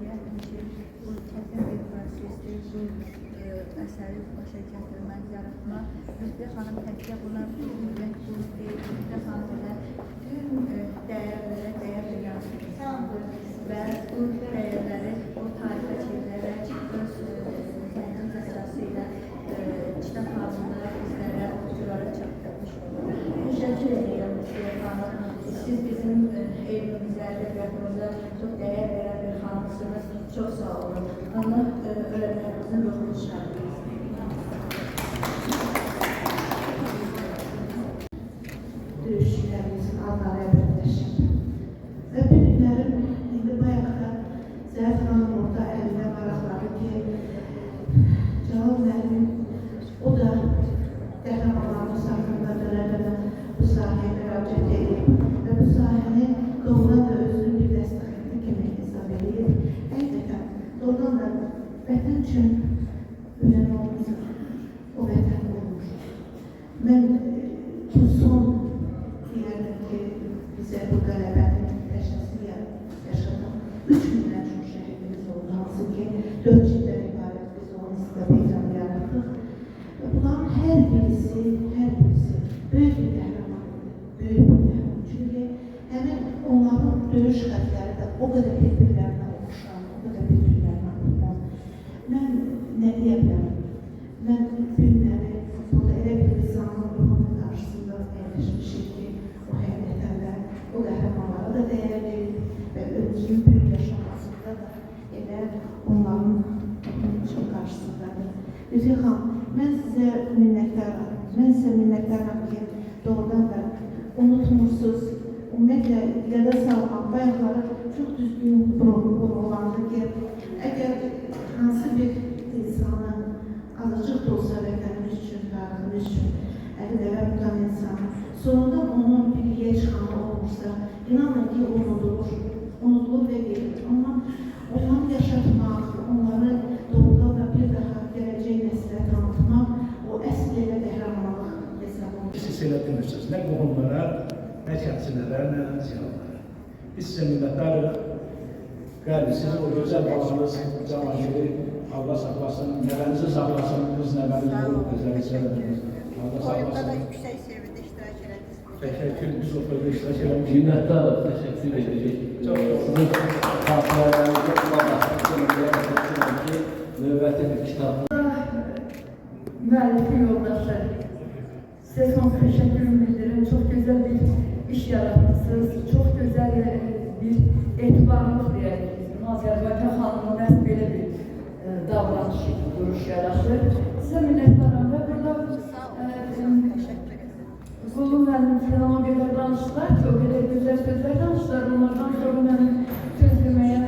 Yəqin ki, bu çətin bir prosesdir, bu əsəri başa gətirmək, yaratmaq. Lütfə xanım təkcə buna müvəkkil deyil, Lütfə xanım da bütün dəyərlərə dəyər verən insandır və bu dəyərləri o tarixə çevirərək öz zəhnin əsasıyla kitab halında bizlərə, oxuculara çatdırmış olur. Təşəkkür edirəm Lütfə xanım. Siz bizim evimizə, ədəbiyyatımıza çox dəyər verən bir xanımsınız. Çox sağ olun. Allah öğrenmələrimizin ruhunu şahit. Döyüşçülərimizin adları əbədləşir. Və bir günlərim indi bayaqda Zəhət xanım orada əlində maraqladı ki, Cəlal müəllim, o da qəhrəmanlarımız haqqında dönə-dönə bu sahəyə müraciət edib və bu sahəni doğrudan da özünün bir dəstəxəti kimi hesab edib. Həqiqətən, doğrudan da vətən üçün ölən olmuşsa, o vətən olmuş. Mən bu son deyərdim ki, bizə bu qələbənin təşəsini yaşadım. 3 gündən çox şəhidimiz oldu, hansı ki, 4 ildən ibarət biz onun istəbəyəcəni yaratdıq. Və bunların hər birisi böyük bir qəhrəmandır, böyük bir qəhrəman. Çünki həmin onların döyüş xətləri də o qədər bir-birlərinə oxşan, o qədər bir-birlərinə uyğun. Mən nə deyə bilərəm? Mən günləri burada elə bir insanın ruhunun qarşısında əyləşmişik ki, o həqiqətən də o qəhrəmanlara da dəyər verir və özünün böyük yaşamasında da elə onların çox qarşısındadır. Lütfə xanım, mən sizə minnətdaram. Mən sizə minnətdaram ki, doğrudan da unutmursunuz. Ümumiyyətlə, yada salmaq, bayaqları çox düzgün vurğulandı ki, əgər hansı bir insanı azıcıq da olsa vətənimiz üçün, tariximiz üçün əli dəvə tutan insanı, sonunda onun bir yer çıxanı olmursa, inanın ki, unudulur və gelir. Amma onları yaşatmaq, onları doğrudan da bir daha gələcək nəslə tanıtmaq, o əsl elə qəhrəmanlıq hesab olunur. Siz elə demişsiniz, nə qohumlara, nə kəndçilərə, nə ziyalılara. Biz sizə minnətdarıq. Bəli, sizin o gözəl balanız, Cəvahiri, Allah saxlasın, nəvənizi saxlasın, qız nəvəniz olub, özəlinizə. Oyunda da yüksək seviyədə iştirak ediniz. Təşəkkür, biz o fırda iştirak edəmişik. Minnətdarıq, təşəkkür edəcək. Sizin xatirələrinizə qulaq ki, növbəti bir kitabı. Müəllifi yoldaşı, sizə son təşəkkürümü bildirim. Çox gözəl bir iş yaratmışsınız. Çox gözəl bir etibarlıq deyək. Azərbaycan xanımına məhz belə bir davranış, duruş yaraşır. Sizə minnətdaram və burada Qulu müəllim falan o qədər danışdılar ki, o qədər gözəl sözlər danışdılar. Onlardan sonra mənim söz deməyə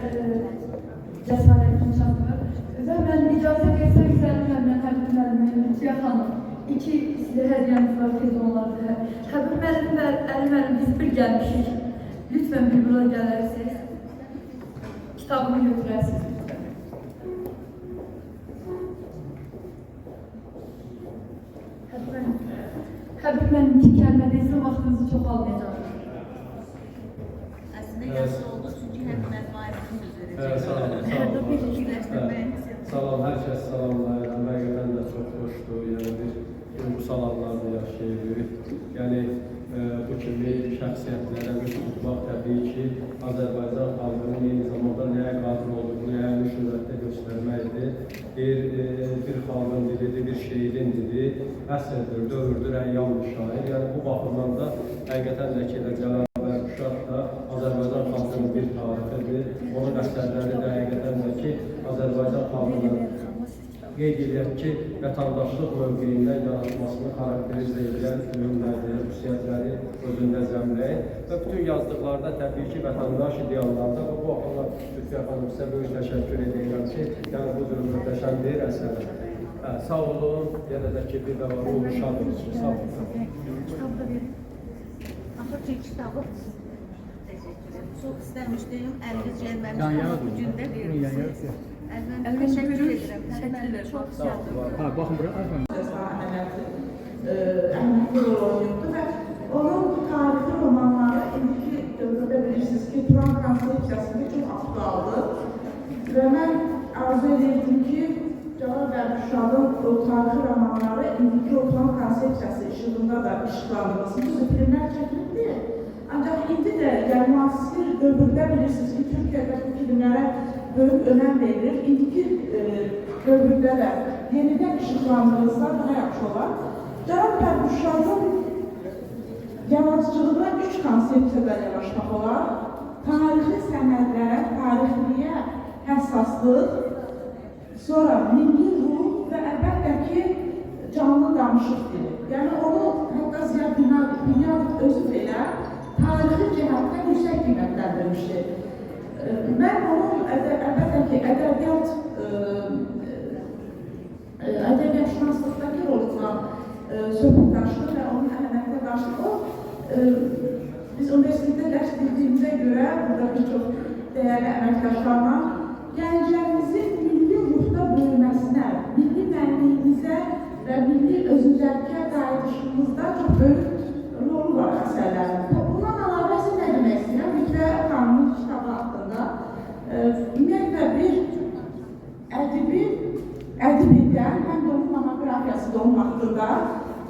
cəsarətim çatmır. Və mən icazə versək sənimlə Həbib müəllimin, Lütfiyə xanım, 2 sizə hədiyyəmiz var tez onlarda. Həbib müəllim və Əli müəllim biz bir gəlmişik. Lütfən bir bura gələrsiniz. Kitabını götürərsiniz lütfən. Həbib müəllim iki kəlmə desin, vaxtınızı çox almayacaq. Əslində yaşlı olduğu üçün həm məzmaizin sözü verəcək. Sağ olun. Sağ olun. Hər kəs salamlayıram. Həqiqətən də çox xoşdur. Yəni bir bu salamlarda yaşayırıq. Yəni bu kimi şəxsiyyətlərə üz tutmaq təbii ki, Azərbaycan xalqının eyni zamanda nəyə qadir olduğunu yəni şöhrətdə göstərməkdir. Bir xalqın dilidir, bir şeirin dili, əsrdir, dövrdür, əyyam şair. Yəni bu baxımdan da həqiqətən də ki, Cəlal Bərquşaq da Azərbaycan xalqının bir tarixidir. Onun əsərləri də həqiqətən də ki, Azərbaycan xalqının qeyd edək ki, vətəndaşlıq mövqeyindən yaratmasını xarakterizə edən ürünlərdir, xüsusiyyətləri özündə zəmləyir və bütün yazdıqlarda təbii ki, vətəndaş ideallarda bu baxımdan Lütfiyə xanım sizə böyük təşəkkür edirəm ki, yəni bu cür möhtəşəm bir əsər. Sağ olun, yenə də ki, bir də var, ruhu şad olsun. Sağ olun. Kitabda bir, axırcı kitabı çox istəmişdim, əliniz gəlməmişdir, bu gün də verirsiniz. Əlbəttə, təşəkkür edirəm. Təşəkkürlər, çox sağ olun. Baxın, bura. Əhmədi rol oynuyordu və onun tarixi romanları indiki dövrdə bilirsiniz ki, Turan Konstitusiyasında çox aktualdır Və mən arzu edirdim ki, Cəlal Bərbüşadın o tarixi romanları indiki oturan konsepsiyası işığında da işıqlandırılsın. Düzdür, filmlər çəkildi. Ancaq indi də müasir dövrdə bilirsiniz ki, Türkiyədə bu filmlərə böyük önəm verilir. İndiki dövrdə də yenidən işıqlandırılsa daha yaxşı olar. Cəlal Bərbüşadın yaradıcılığına 3 konsepsiyada yanaşmaq olar. Tarixi sənədlərə, tarixliyə həssaslıq, sonra milli ruh və əlbəttə ki, canlı danışıq dili. Yəni onu hətta Ziya Bünyadov özü belə tarixi cəhətdən yüksək qiymətləndirmişdir. Mən onun əlbəttə ki, ədəbiyyatşünaslıqdakı roluna söhbət daşıdı və onun əhəmiyyətlə daşıdı. Biz universitetdə dərs bildiyimizə görə, burada bir çox dəyərli əməkdaşlarla gənclərimizin milli ruhda böyüməsinə, milli mənliyimizə və milli özüzərkə qayıdışımızda çox böyük rolu var əsərlərin. Bundan əlavə sizə nə demək istəyirəm? Lütfə xanımın kitabı haqqında ümumiyyətlə bir ədibdən, həm də onun monografiyası da onun haqqında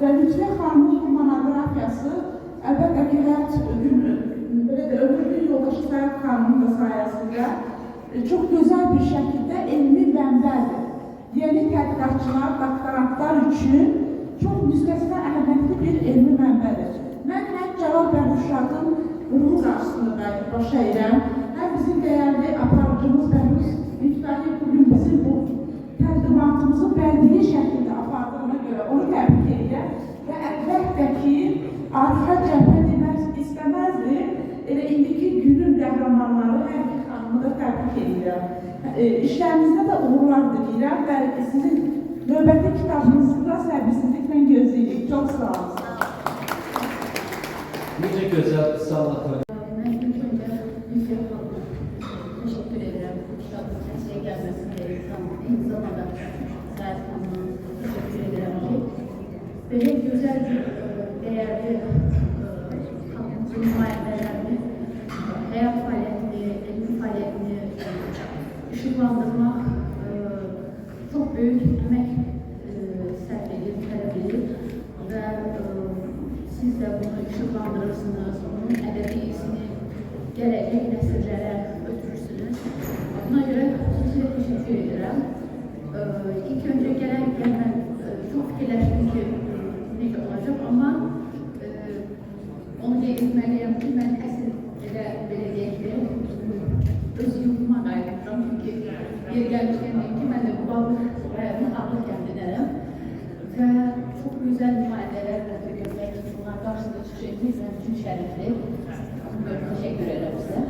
və Lütfə xanımın monografiyası əlbəttə ki, ömürlük yoldaşı Sayaq xanımın da sayəsində çox gözəl bir şəkildə elmi mənbədir. Yeni tədqiqatçılar, doktorantlar üçün çox müstəsna əhəmiyyətli bir elmi mənbədir. Mən həm Cəlal Bərbüşadın ruhu qarşısında baş əyirəm, həm bizim dəyərli aparıcımız Bəhruz Lütfəli bugün bizim bu təqdimatımızı bəldiyi şəkildə apardığına görə onu təbrik edirəm və əlbəttə ki, arxa cəbhə demək istəməzdi. Elə indiki günün qəhrəmanları hər iki xanımı da təbrik edirəm. İşlərinizdə də uğurlar diləyirəm və sizin növbəti kitabınızı da səbirsizliklə gözləyirik. Çox sağ olun. Necə gözəl sağlıqlar. Mən ilk öncə Lütfə xanıma təşəkkür edirəm. Bu kitabın səsiyə gəlməsində eyni zamanda Sayaq xanıma təşəkkür edirəm ki, belə gözəl bir dəyərli xalqımızın nümayəndələrini, həyat fəaliyyətini, elmi fəaliyyətini işıqlandırmaq çox böyük əmək sərf edir, tələb edir və siz də bunu işıqlandırırsınız, onun ədəbi izini gələcək nəsillərə ötürürsünüz. Buna görə sizə təşəkkür edirəm. İlk öncə gələn çox fikirləşdim ki, necə olacaq, amma onu qeyd etməliyəm ki, mən əsl belə deyək ki, öz yurduma qayıtdım. Çünki yer gəlmişkən ki, mən də bu balıq rayonuna Ağıl kəndinərəm və çox gözəl nümayəndələr və bunlar qarşısında çıxışınız mənim üçün şərəfli. Təşəkkür edirəm sizə.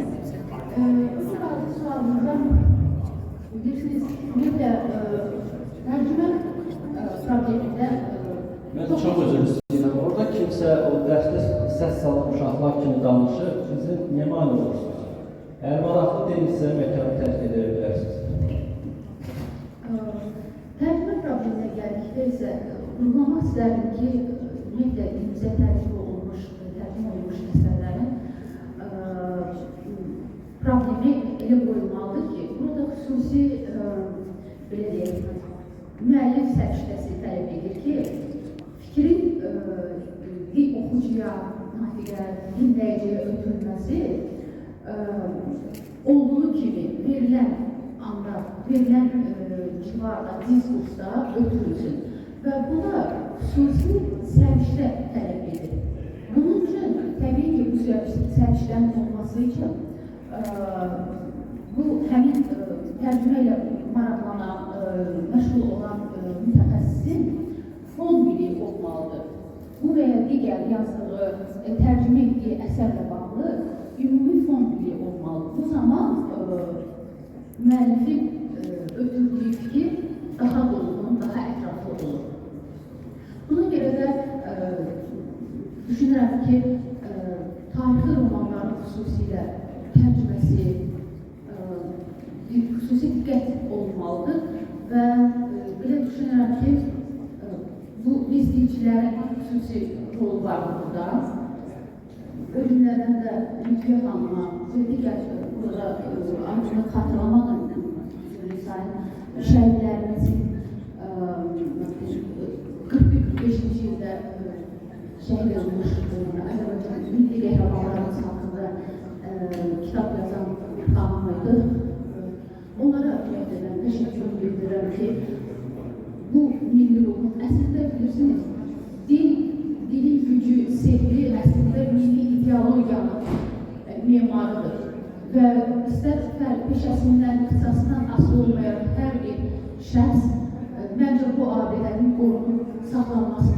Bu sualınıza bilirsiniz, bir də tərcümə problemində Mən çox özür istəyirəm. Orada kimsə o dərsdə səs salan uşaqlar kimi danışır, sizin niyə mani olursunuz? Əgər maraqlı deyilsə, məkanı tərk edə bilərsiniz. Tərcümə probleminə gəldikdə isə vurğulamaq istərdim ki, ümumiyyətlə bizə tərcümə olmuş əsərlərin problemi elə qoyulmalıdır ki, burada xüsusi belə deyək, müəllif səriştəsi tələb edir ki, fikrin bir oxucuya, nafiqə, dinləyiciyə ötürülməsi olduğu kimi verilən anda, verilən civarda, diskursda ötürülsün və buna xüsusi səriştə tələb edir. Bunun üçün təbii ki, bu səriştənin olması üçün bu həmin tərcümə ilə maraqlanan, məşğul olan mütəxəssisin fon biliyi olmalıdır. Bu və ya digər yazdığı, tərcümə etdiyi əsərlə bağlı ümumi fon biliyi olmalıdır. Bu zaman müəllifin ötürdüyü fikir daha dolğun, daha ətraflı olur. Buna görə də düşünürəm ki, tarixi romanların xüsusilə tərcüməsi xüsusi diqqət olunmalıdır və belə düşünürəm ki, bu izləyicilərin xüsusi rolu var burada. Ölümlərdən də Lütfə xanıma və digər burada Arjunu xatırlamaq şəhidlərimizin 41-45-ci ildə şəhid olmuş Azərbaycan milli qəhrəmanlarımız haqqında kitab yazan xanımıydı. Onlara ümumiyyətlə təşəkkür bildirirəm ki, bu milli ruhun əslində bilirsiniz, dilin gücü, sevgi əslində milli ideologiyanın memarıdır. Və istər peşəsindən, ixtisasından asılı olmayan hər bir şəxs məncə bu abidənin qorunub saxlanması